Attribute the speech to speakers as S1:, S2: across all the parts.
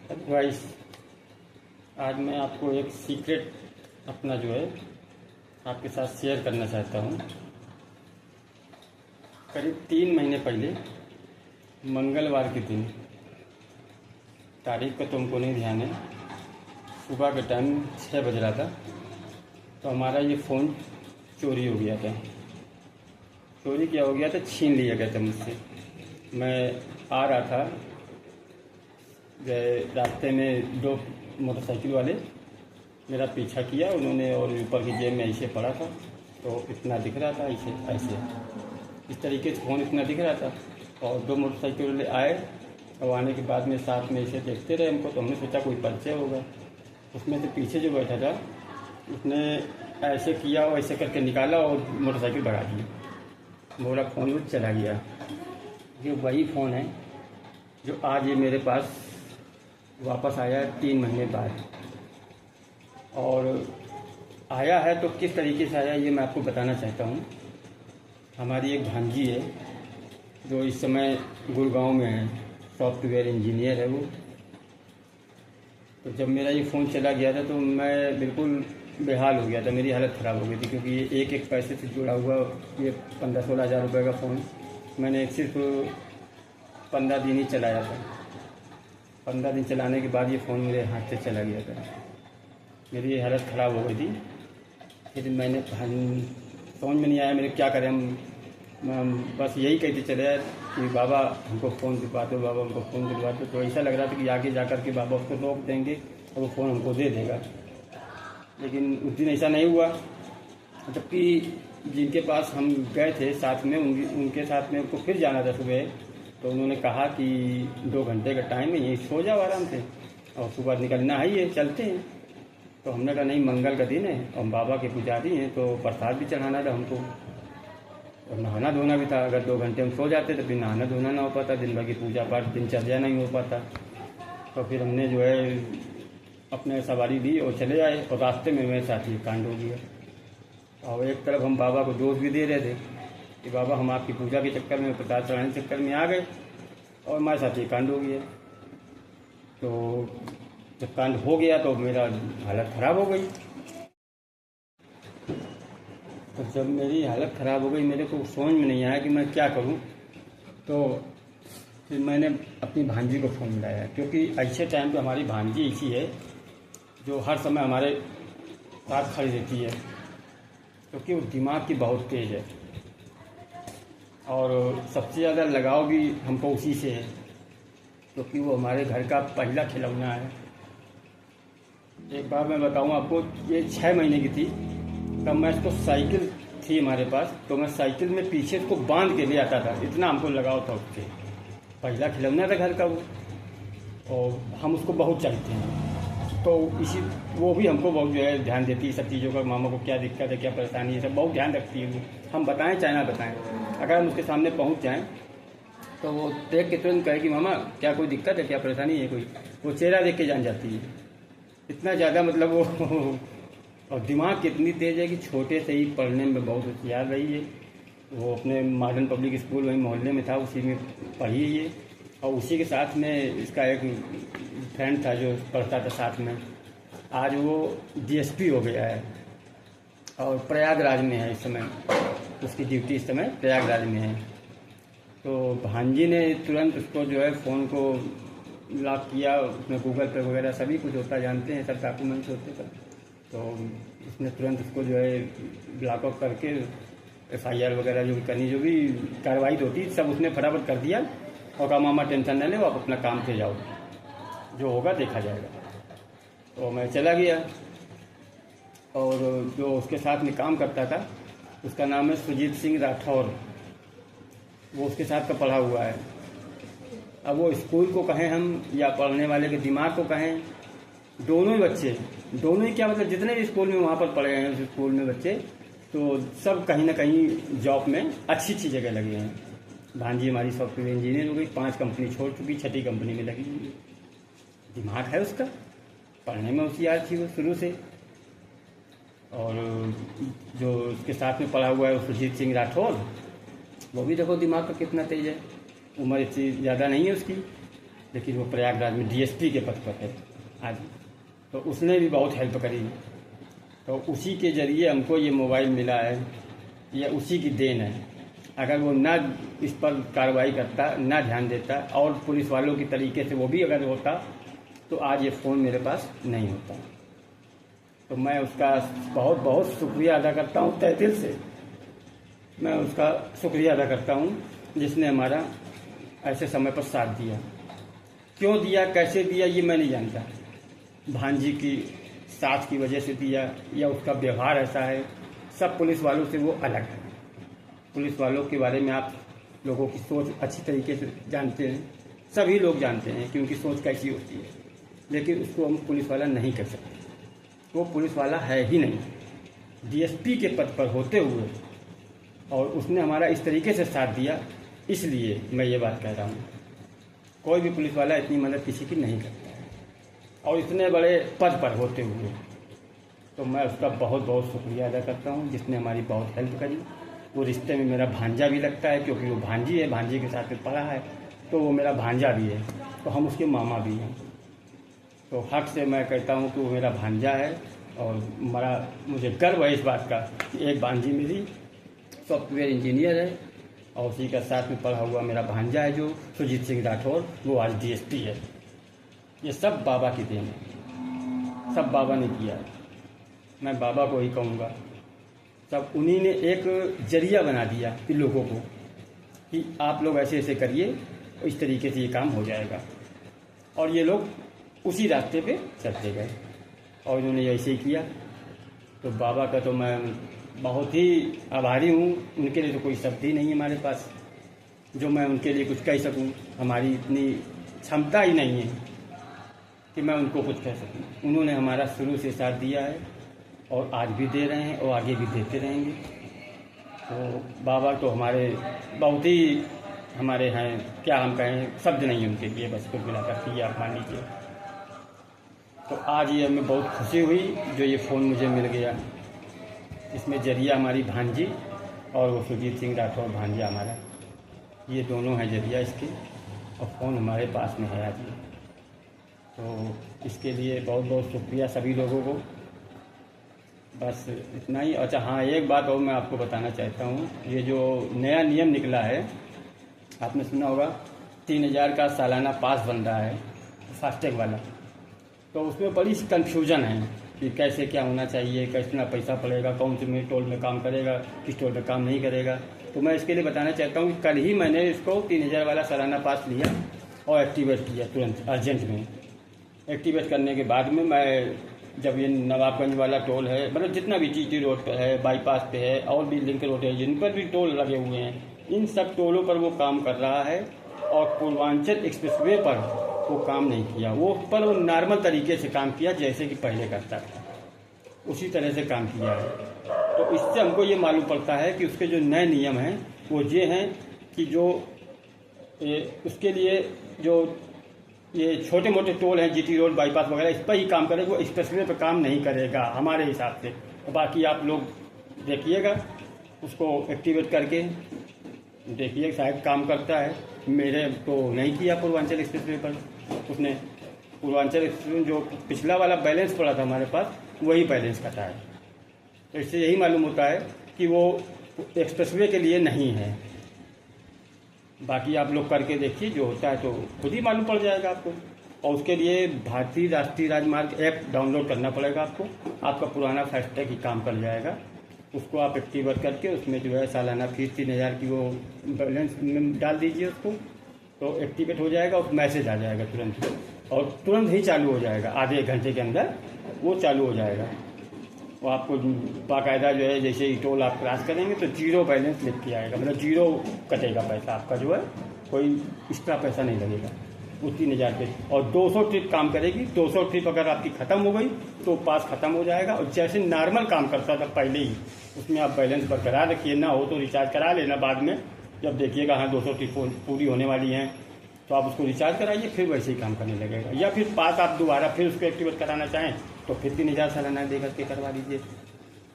S1: Guys, आज मैं आपको एक सीक्रेट अपना जो है आपके साथ शेयर करना चाहता हूँ। करीब 3 महीने पहले मंगलवार के दिन, तारीख का तो हमको नहीं ध्यान है, सुबह के टाइम 6 बज रहा था, तो हमारा ये फ़ोन चोरी हो गया था। चोरी क्या हो गया था, छीन लिया गया था मुझसे। मैं आ रहा था, रास्ते में 2 मोटरसाइकिल वाले मेरा पीछा किया उन्होंने, और ऊपर की जेब में ऐसे पड़ा था, तो इतना दिख रहा था, ऐसे ऐसे इस तरीके से फ़ोन इतना दिख रहा था। और 2 मोटरसाइकिल वाले आए, और आने के बाद में साथ में ऐसे देखते रहे हमको, तो हमने सोचा कोई परिचय होगा। उसमें से पीछे जो बैठा था उसने ऐसे किया और ऐसे करके निकाला और मोटरसाइकिल भगा दी, मेरा फ़ोन भी चला गया। ये वही फ़ोन है जो आज ये मेरे पास वापस आया 3 महीने बाद। और आया है तो किस तरीके से आया ये मैं आपको बताना चाहता हूँ। हमारी एक भांजी है जो इस समय गुड़गांव में है, सॉफ्टवेयर इंजीनियर है वो। तो जब मेरा ये फ़ोन चला गया था तो मैं बिल्कुल बेहाल हो गया था, मेरी हालत ख़राब हो गई थी, क्योंकि ये एक पैसे से जुड़ा हुआ ये 15-16 हज़ार रुपये का फ़ोन मैंने सिर्फ 15 दिन ही चलाया था। 15 दिन चलाने के बाद ये फ़ोन मेरे हाथ से चला गया था, मेरी हालत ख़राब हो गई थी। फिर मैंने समझ में नहीं आया मेरे क्या करें हम बस यही कहते चले आए कि बाबा हमको फ़ोन दिलवा दो, बाबा हमको फ़ोन दिलवा दो। तो ऐसा लग रहा था कि आगे जा कर के बाबा उसको रोक देंगे और वो फ़ोन हमको दे देगा, लेकिन उस दिन ऐसा नहीं हुआ। जबकि जिनके पास हम गए थे साथ में, उनके साथ में उनको फिर जाना था सुबह, तो उन्होंने कहा कि 2 घंटे का टाइम है, यहीं सो जाओ आराम से और सुबह निकलना है, ये चलते हैं। तो हमने कहा नहीं, मंगल का दिन है और बाबा के पुजारी हैं तो प्रसाद भी चढ़ाना था हमको, और नहाना धोना भी था। अगर 2 घंटे हम सो जाते तो फिर नहाना धोना ना हो पाता, दिन भर की पूजा पाठ दिनचर्या नहीं हो पाता। तो फिर हमने जो है अपने सवारी दी और चले आए, और रास्ते में मेरे साथ ये कांड हो गया। और एक तरफ हम बाबा को दोष भी दे रहे थे कि बाबा हम आपकी पूजा के चक्कर में, प्रसाद चढ़ाने के चक्कर में आ गए और हमारे साथ ये कांड हो गया। तो जब कांड हो गया तो मेरा हालत ख़राब हो गई। तो जब मेरी हालत ख़राब हो गई, मेरे को समझ में नहीं आया कि मैं क्या करूं। तो फिर मैंने अपनी भांजी को फ़ोन मिलाया, क्योंकि ऐसे टाइम पे हमारी भांजी ऐसी है जो हर समय हमारे साथ खड़ी रहती है, क्योंकि वो दिमाग की बहुत तेज़ है और सबसे ज़्यादा लगाव भी हमको उसी से है, क्योंकि वो हमारे घर का पहला खिलौना है। एक बार मैं बताऊं आपको, ये 6 महीने की थी, तब मैं इसको साइकिल थी हमारे पास, तो मैं साइकिल में पीछे इसको बांध के ले आता था, इतना हमको लगाव था उससे। पहला खिलौना था घर का वो, और हम उसको बहुत चाहते हैं। तो इसी वो भी हमको बहुत जो है ध्यान देती है सब चीज़ों का, मामा को क्या दिक्कत है, क्या परेशानी है, सब बहुत ध्यान रखती है वो। हम बताएं चाहे ना बताएं, अगर हम उसके सामने पहुंच जाएं तो वो देख के तुरंत कहे कि मामा क्या कोई दिक्कत है, क्या परेशानी है कोई, वो चेहरा देख के जान जाती है। इतना ज़्यादा मतलब वो और दिमाग कितनी तेज़ है कि छोटे से ही पढ़ने में बहुत होशियार रही है। वो अपने मॉडर्न पब्लिक स्कूल वहीं मोहल्ले में था, उसी में पढ़ी है ये, और उसी के साथ में इसका एक फ्रेंड था जो पढ़ता था साथ में। आज वो डीएसपी हो गया है और प्रयागराज में है इस समय, उसकी ड्यूटी इस समय प्रयागराज में है। तो भांजी ने तुरंत उसको जो है फ़ोन को लॉक किया, उसमें गूगल पे वगैरह सभी कुछ होता जानते हैं, सब डॉक्यूमेंट्स होते हैं। तो उसने तुरंत उसको जो है ब्लॉक आउट करके FIR वगैरह जो भी करनी, जो भी कार्रवाई होती सब उसने फटाफट कर दिया और कहा मामा टेंशन न ले, आप अपना काम पे जाओ, जो होगा देखा जाएगा। तो मैं चला गया, और जो उसके साथ में काम करता था उसका नाम है सुजीत सिंह राठौर, वो उसके साथ का पढ़ा हुआ है। अब वो स्कूल को कहें हम या पढ़ने वाले के दिमाग को कहें, दोनों ही बच्चे, दोनों ही क्या मतलब जितने भी स्कूल में वहाँ पर पढ़े हैं उस स्कूल में बच्चे, तो सब कहीं ना कहीं जॉब में अच्छी अच्छी जगह लगे हैं। भांजी हमारी सॉफ्टवेयर इंजीनियर हो गई, 5 कंपनी छोड़ चुकी, 6ठी कंपनी में लगी हुई है। दिमाग है उसका, पढ़ने में होशियार थी वो शुरू से। और जो उसके साथ में पढ़ा हुआ है सुजीत सिंह राठौर, वो भी देखो दिमाग का कितना तेज है, उम्र इतनी ज़्यादा नहीं है उसकी, लेकिन वो प्रयागराज में डीएसपी के पद पर है आज। तो उसने भी बहुत हेल्प करी। तो उसी के ज़रिए हमको ये मोबाइल मिला है, ये उसी की देन है। अगर वो ना इस पर कार्रवाई करता, ना ध्यान देता और पुलिस वालों की तरीके से वो भी अगर होता तो आज ये फ़ोन मेरे पास नहीं होता। तो मैं उसका बहुत बहुत शुक्रिया अदा करता हूँ, तहे दिल से मैं उसका शुक्रिया अदा करता हूँ जिसने हमारा ऐसे समय पर साथ दिया। क्यों दिया, कैसे दिया, ये मैं नहीं जानता। भांजी की साथ की वजह से दिया या उसका व्यवहार ऐसा है। सब पुलिस वालों से वो अलग है। पुलिस वालों के बारे में आप लोगों की सोच अच्छी तरीके से जानते हैं, सभी लोग जानते हैं कि उनकी सोच कैसी होती है, लेकिन उसको हम पुलिस वाला नहीं कर सकते। वो पुलिस वाला है ही नहीं, डीएसपी के पद पर होते हुए, और उसने हमारा इस तरीके से साथ दिया। इसलिए मैं ये बात कह रहा हूँ, कोई भी पुलिस वाला इतनी मदद किसी की नहीं करता है, और इतने बड़े पद पर होते हुए। तो मैं उसका बहुत बहुत शुक्रिया अदा करता हूँ जिसने हमारी बहुत हेल्प करी। वो रिश्ते में मेरा भांजा भी लगता है, क्योंकि वो भांजी है, भांजी के साथ में पढ़ा है, तो वो मेरा भांजा भी है, तो हम उसके मामा भी हैं। तो हक से मैं कहता हूँ कि वो मेरा भांजा है, और मुझे गर्व है इस बात का कि एक भांजी मेरी सॉफ्टवेयर इंजीनियर है, और उसी का साथ में पढ़ा हुआ मेरा भांजा है जो सुजीत सिंह राठौर, वो आज डीएसपी है। ये सब बाबा की देन है, सब बाबा ने किया है। मैं बाबा को ही कहूँगा, सब उन्हीं ने एक जरिया बना दिया कि लोगों को कि आप लोग ऐसे ऐसे करिए, इस तरीके से ये काम हो जाएगा। और ये लोग उसी रास्ते पे चलते गए और इन्होंने ऐसे ही किया। तो बाबा का तो मैं बहुत ही आभारी हूँ। उनके लिए तो कोई शब्द ही नहीं है हमारे पास जो मैं उनके लिए कुछ कह सकूँ। हमारी इतनी क्षमता ही नहीं है कि मैं उनको कुछ कह सकूँ। उन्होंने हमारा शुरू से साथ दिया है और आज भी दे रहे हैं और आगे भी देते रहेंगे। तो बाबा तो हमारे बहुत ही हमारे हैं, क्या हम कहें, शब्द नहीं उनके लिए, बस कुछ मिलाकर ये आप मान लीजिए। तो आज ये हमें बहुत खुशी हुई जो ये फ़ोन मुझे मिल गया। इसमें जरिया हमारी भांजी और वो सुजीत सिंह राठौर भांजा हमारा, ये दोनों हैं जरिया इसके, और फ़ोन हमारे पास में है आज। तो इसके लिए बहुत बहुत शुक्रिया सभी लोगों को। बस इतना ही। अच्छा हाँ, एक बात और मैं आपको बताना चाहता हूँ। ये जो नया नियम निकला है, आपने सुना होगा, 3000 का सालाना पास बन रहा है फास्टैग वाला। तो उसमें बड़ी कन्फ्यूजन है कि कैसे क्या होना चाहिए, कितना पैसा पड़ेगा, कौन से में टोल में काम करेगा, किस टोल में काम नहीं करेगा। तो मैं इसके लिए बताना चाहता हूँ कि कल ही मैंने इसको 3000 वाला सालाना पास लिया और एक्टिवेट किया तुरंत, अर्जेंट में। एक्टिवेट करने के बाद में मैं जब ये नवाबगंज वाला टोल है, मतलब जितना भी जीटी रोड पे है, बाईपास पे है, और भी लिंक रोड है, जिन पर भी टोल लगे हुए हैं, इन सब टोलों पर वो काम कर रहा है। और पूर्वांचल एक्सप्रेसवे पर वो काम नहीं किया, वो पर वो नॉर्मल तरीके से काम किया जैसे कि पहले करता था, उसी तरह से काम किया है। तो इससे हमको ये मालूम पड़ता है कि उसके जो नए नियम हैं वो ये हैं कि जो उसके लिए जो ये छोटे मोटे टोल हैं, जीटी रोड, बाईपास वगैरह, इस पर ही काम करेगा, वो एक्सप्रेसवे पर काम नहीं करेगा हमारे हिसाब से। तो बाकी आप लोग देखिएगा, उसको एक्टिवेट करके देखिए, शायद काम करता है। मेरे तो नहीं किया पूर्वांचल एक्सप्रेसवे पर उसने। पूर्वांचल एक्सप्रेसवे जो पिछला वाला बैलेंस पड़ा था हमारे पास, वही बैलेंस कटा है। तो इससे यही मालूम होता है कि वो एक्सप्रेसवे के लिए नहीं है। बाकी आप लोग करके देखिए, जो होता है तो खुद ही मालूम पड़ जाएगा आपको। और उसके लिए भारतीय राष्ट्रीय राजमार्ग ऐप डाउनलोड करना पड़ेगा आपको। आपका पुराना फास्टैग ही काम कर जाएगा। उसको आप एक्टिवेट करके उसमें जो है सालाना फीस 3000 की वो बैलेंस में डाल दीजिए उसको, तो एक्टिवेट हो जाएगा और मैसेज आ जाएगा तुरंत, और तुरंत ही चालू हो जाएगा। आधे एक घंटे के अंदर वो चालू हो जाएगा। वो आपको बाकायदा जो है, जैसे ही टोल आप क्रॉस करेंगे तो जीरो बैलेंस लिख के आएगा, मतलब जीरो कटेगा पैसा आपका, जो है कोई एक्स्ट्रा पैसा नहीं लगेगा। वो 3000 पे, और 200 ट्रिप काम करेगी। 200 ट्रिप अगर आपकी ख़त्म हो गई तो पास ख़त्म हो जाएगा। और जैसे नॉर्मल काम करता था पहले ही, उसमें आप बैलेंस बरकरार रखिए, ना हो तो रिचार्ज करा लेना बाद में, जब देखिएगा हाँ 200 ट्रिप पूरी होने वाली हैं तो आप उसको रिचार्ज कराइए, फिर वैसे ही काम करने लगेगा। या फिर पास आप दोबारा फिर उसको एक्टिवेट कराना चाहें तो फिर 3000 सालाना दे करके करवा लीजिए।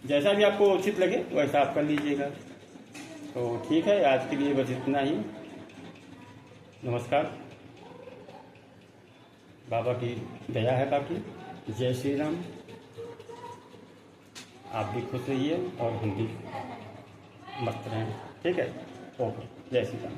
S1: जैसा भी आपको उचित लगे वैसा आप कर लीजिएगा। तो ठीक है, आज के लिए बस इतना ही। नमस्कार। बाबा की दया है बाकी। जय श्री राम। आप भी खुश रहिए और हम भी मस्त रहें। ठीक है, ओके, जय श्री राम।